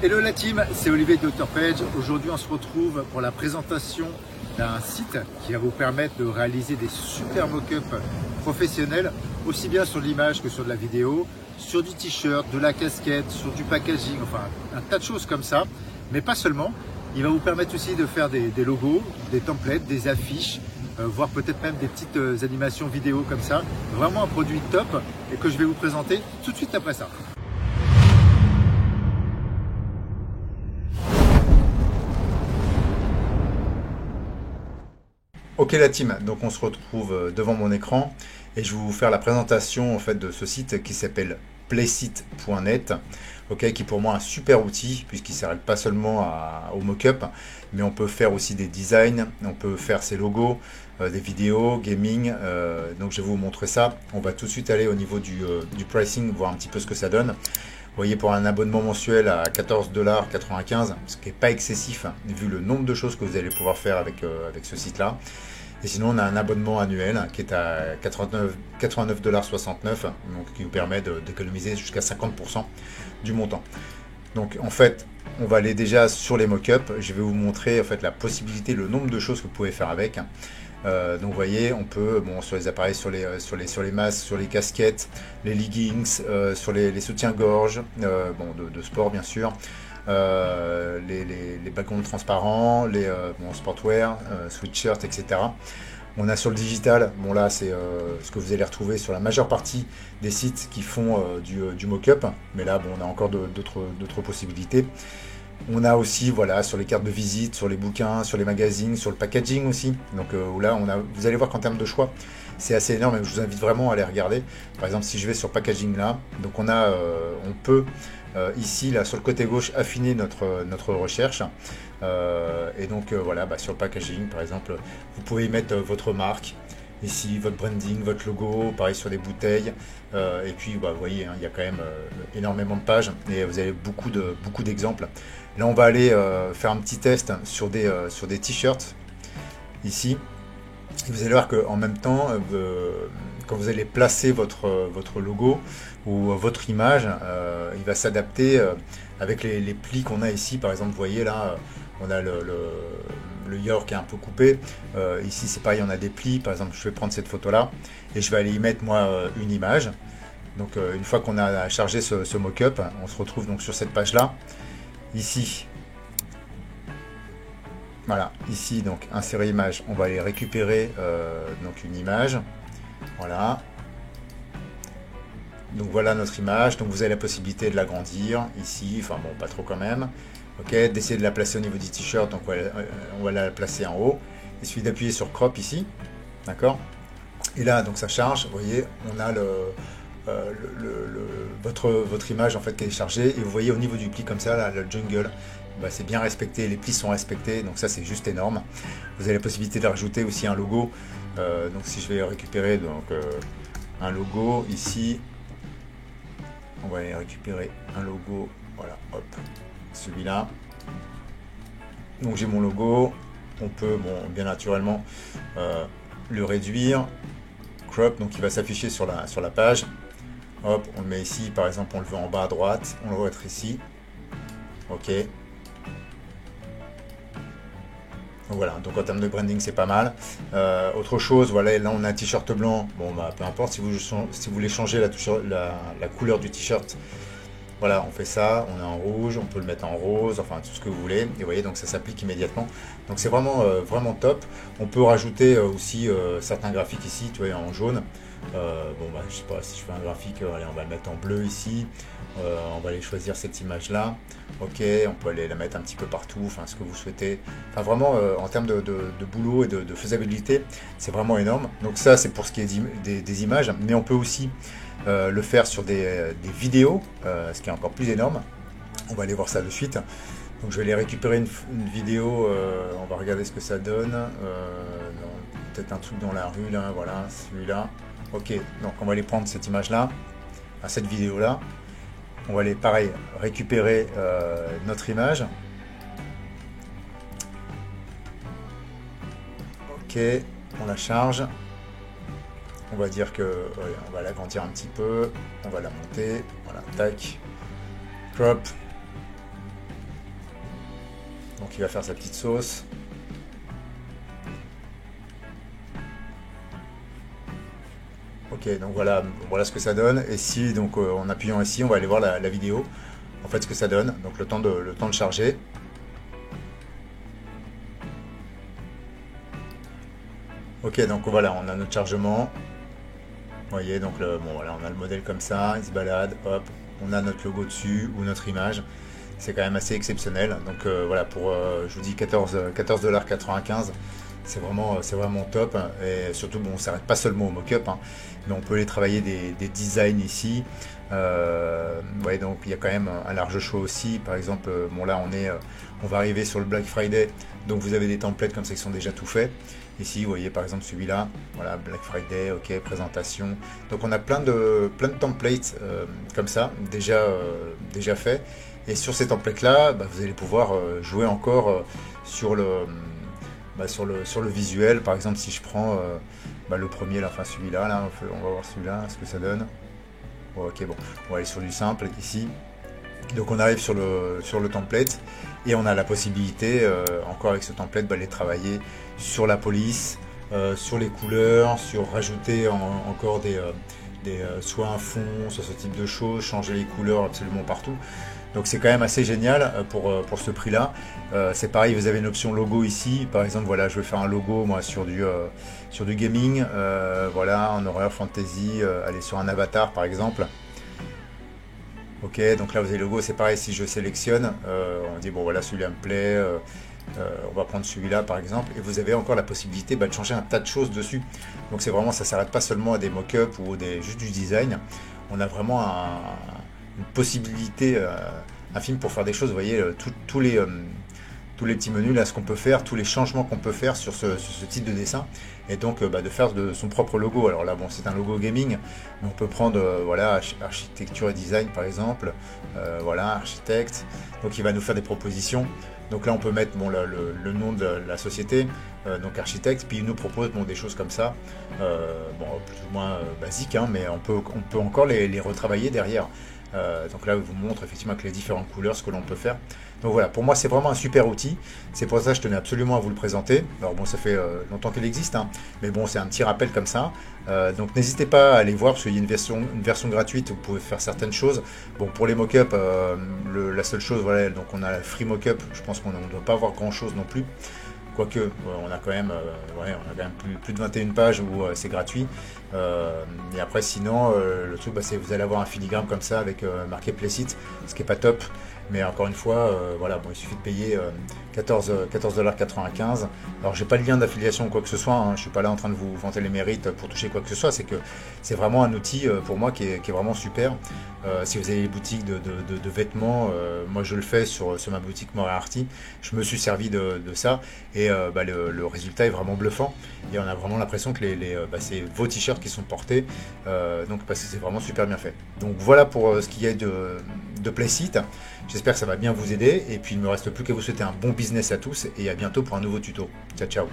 Hello la team, c'est Olivier de Page. Aujourd'hui on se retrouve pour la présentation d'un site qui va vous permettre de réaliser des super mock-ups professionnels, aussi bien sur l'image que sur de la vidéo, sur du t-shirt, de la casquette, sur du packaging, enfin un tas de choses comme ça, mais pas seulement. Il va vous permettre aussi de faire des logos, des templates, des affiches, voire peut-être même des petites animations vidéo comme ça. Vraiment un produit top et que je vais vous présenter tout de suite après ça. Ok la team, donc on se retrouve devant mon écran et je vais vous faire la présentation en fait de ce site qui s'appelle Playsit.net, ok, qui est pour moi un super outil puisqu'il ne s'arrête pas seulement au mock-up, mais on peut faire aussi des designs, on peut faire ses logos, des vidéos, gaming, donc je vais vous montrer ça. On va tout de suite aller au niveau du pricing, voir un petit peu ce que ça donne. Vous voyez, pour un abonnement mensuel à 14,95 $, ce qui n'est pas excessif, hein, vu le nombre de choses que vous allez pouvoir faire avec ce site-là. Et sinon, on a un abonnement annuel qui est à 89,69 $, donc qui vous permet d'économiser jusqu'à 50% du montant. Donc en fait, on va aller déjà sur les mock-ups. Je vais vous montrer en fait la possibilité, le nombre de choses que vous pouvez faire avec. Donc vous voyez, on peut, bon, sur les appareils, sur les masques, sur les casquettes, les leggings, sur les soutiens-gorge, bon, de sport bien sûr, les bâtons transparents, les sportwear, sweatshirt, etc. On a sur le digital, bon là c'est ce que vous allez retrouver sur la majeure partie des sites qui font du mock-up, mais là bon, on a encore d'autres possibilités. On a aussi, voilà, sur les cartes de visite, sur les bouquins, sur les magazines, sur le packaging aussi. Donc là, vous allez voir qu'en termes de choix, c'est assez énorme et je vous invite vraiment à aller regarder. Par exemple, si je vais sur packaging là, donc on peut ici, là, sur le côté gauche, affiner notre recherche. Et donc voilà, sur le packaging, par exemple, vous pouvez y mettre votre marque. Ici, votre branding, votre logo, pareil sur des bouteilles. Et puis, vous voyez, hein, il y a quand même énormément de pages et vous avez beaucoup d'exemples. Là, on va aller faire un petit test sur des t-shirts, ici. Et vous allez voir qu'en même temps, quand vous allez placer votre logo ou votre image, il va s'adapter avec les plis qu'on a ici. Par exemple, vous voyez là, on a le York qui est un peu coupé. Ici, c'est pareil, on a des plis. Par exemple, je vais prendre cette photo-là et je vais aller y mettre, moi, une image. Donc, une fois qu'on a chargé ce mock-up, on se retrouve donc sur cette page-là. Ici, voilà, ici, donc, insérer image. On va aller récupérer donc une image. Voilà. Donc, voilà notre image. Donc, vous avez la possibilité de l'agrandir ici. Enfin, bon, pas trop quand même. Ok, d'essayer de la placer au niveau du t-shirt, donc on va la placer en haut. Il suffit d'appuyer sur crop ici, d'accord. Et là, donc ça charge, vous voyez, on a votre image en fait qui est chargée, et vous voyez au niveau du pli comme ça, là, le jungle, c'est bien respecté, les plis sont respectés, donc ça c'est juste énorme. Vous avez la possibilité de rajouter aussi un logo, donc si je vais récupérer un logo ici, on va aller récupérer un logo, voilà, hop. Celui-là, donc j'ai mon logo, on peut bien naturellement le réduire, crop, donc il va s'afficher sur la page, hop, on le met ici, par exemple on le veut en bas à droite, on le va mettre ici, ok, donc voilà, donc en termes de branding c'est pas mal. Autre chose, voilà, là on a un t-shirt blanc, bon peu importe, si vous voulez changer la couleur du t-shirt, voilà, on fait ça, on est en rouge, on peut le mettre en rose, enfin tout ce que vous voulez. Et vous voyez, donc ça s'applique immédiatement. Donc c'est vraiment top. On peut rajouter aussi certains graphiques ici, tu vois, en jaune. Je sais pas, si je fais un graphique, allez, on va le mettre en bleu ici. On va aller choisir cette image-là. Ok, on peut aller la mettre un petit peu partout, enfin ce que vous souhaitez. Enfin vraiment, en termes de boulot et de faisabilité, c'est vraiment énorme. Donc ça, c'est pour ce qui est des images. Mais on peut aussi le faire sur des vidéos, ce qui est encore plus énorme. On va aller voir ça de suite. Donc je vais aller récupérer une vidéo, on va regarder ce que ça donne. Peut-être un truc dans la rue là, voilà, celui-là. Ok, donc on va aller prendre cette image-là, cette vidéo-là. On va aller pareil récupérer notre image. Ok, on la charge. On va dire que on va l'agrandir un petit peu, on va la monter, voilà, tac, crop, Donc il va faire sa petite sauce. Ok, donc voilà ce que ça donne. Et si, donc en appuyant ici, on va aller voir la vidéo, en fait ce que ça donne. Donc le temps de charger. Ok, donc voilà, on a notre chargement. Vous voyez, donc bon, voilà, on a le modèle comme ça, il se balade, hop, on a notre logo dessus ou notre image. C'est quand même assez exceptionnel. Donc voilà, pour, je vous dis 14,95 $, c'est vraiment top. Et surtout, bon, on ne s'arrête pas seulement au mock-up, hein, mais on peut les travailler des designs ici. Ouais, donc il y a quand même un large choix aussi. Par exemple, bon là, on va arriver sur le Black Friday, donc vous avez des templates comme ça qui sont déjà tout faits. Ici, vous voyez par exemple celui-là, voilà, Black Friday, ok, présentation. Donc on a plein de templates comme ça, déjà faits. Et sur ces templates-là, bah, vous allez pouvoir jouer encore sur sur le visuel. Par exemple, si je prends le premier, là, enfin celui-là, là, on va voir celui-là, ce que ça donne. Bon, ok, bon, on va aller sur du simple ici. Donc on arrive sur le template et on a la possibilité, encore avec ce template, de les travailler sur la police, sur les couleurs, sur rajouter encore soit un fond, soit ce type de choses, changer les couleurs absolument partout. Donc c'est quand même assez génial pour ce prix-là. C'est pareil, vous avez une option logo ici. Par exemple, voilà, je vais faire un logo moi sur du gaming. Voilà, en horreur, fantasy, aller sur un avatar par exemple. Ok, donc là vous avez le logo, c'est pareil, si je sélectionne, on dit bon voilà, celui-là me plaît, on va prendre celui-là par exemple, et vous avez encore la possibilité de changer un tas de choses dessus. Donc c'est vraiment, ça s'arrête pas seulement à des mock-ups ou juste du design, on a vraiment une possibilité infime pour faire des choses. Vous voyez, tous les petits menus, là, ce qu'on peut faire, tous les changements qu'on peut faire sur ce type de dessin, et donc de faire de son propre logo. Alors là, bon, c'est un logo gaming, mais on peut prendre voilà, architecture et design par exemple, voilà, architecte, donc il va nous faire des propositions. Donc là, on peut mettre bon, le nom de la société, donc architecte, puis il nous propose bon, des choses comme ça, bon, plus ou moins basiques, hein, mais on peut encore les retravailler derrière. Donc là, il vous montre effectivement avec les différentes couleurs ce que l'on peut faire. Donc voilà, pour moi, c'est vraiment un super outil. C'est pour ça que je tenais absolument à vous le présenter. Alors bon, ça fait longtemps qu'il existe, hein, mais bon, c'est un petit rappel comme ça. Donc n'hésitez pas à aller voir, parce qu'il y a une version gratuite où vous pouvez faire certaines choses. Bon, pour les mock-up, la seule chose, voilà, donc on a la free mock-up. Je pense qu'on ne doit pas avoir grand-chose non plus. Quoique, on a quand même, plus de 21 pages où c'est gratuit. Et après, sinon, le truc, c'est vous allez avoir un filigrane comme ça avec marqué Playsit, ce qui n'est pas top. Mais encore une fois, voilà, bon, il suffit de payer 14,95 $. Alors, j'ai pas le lien d'affiliation ou quoi que ce soit, hein, je suis pas là en train de vous vanter les mérites pour toucher quoi que ce soit. C'est que c'est vraiment un outil pour moi qui est vraiment super. Si vous avez des boutiques de vêtements, moi je le fais sur ma boutique Moriarty. Je me suis servi de ça et le résultat est vraiment bluffant. Et on a vraiment l'impression que c'est vos t-shirts qui sont portés. Donc c'est vraiment super bien fait. Donc voilà pour ce qui est de Playsit. J'espère que ça va bien vous aider. Et puis il ne me reste plus qu'à vous souhaiter un bon business à tous et à bientôt pour un nouveau tuto. Ciao ciao.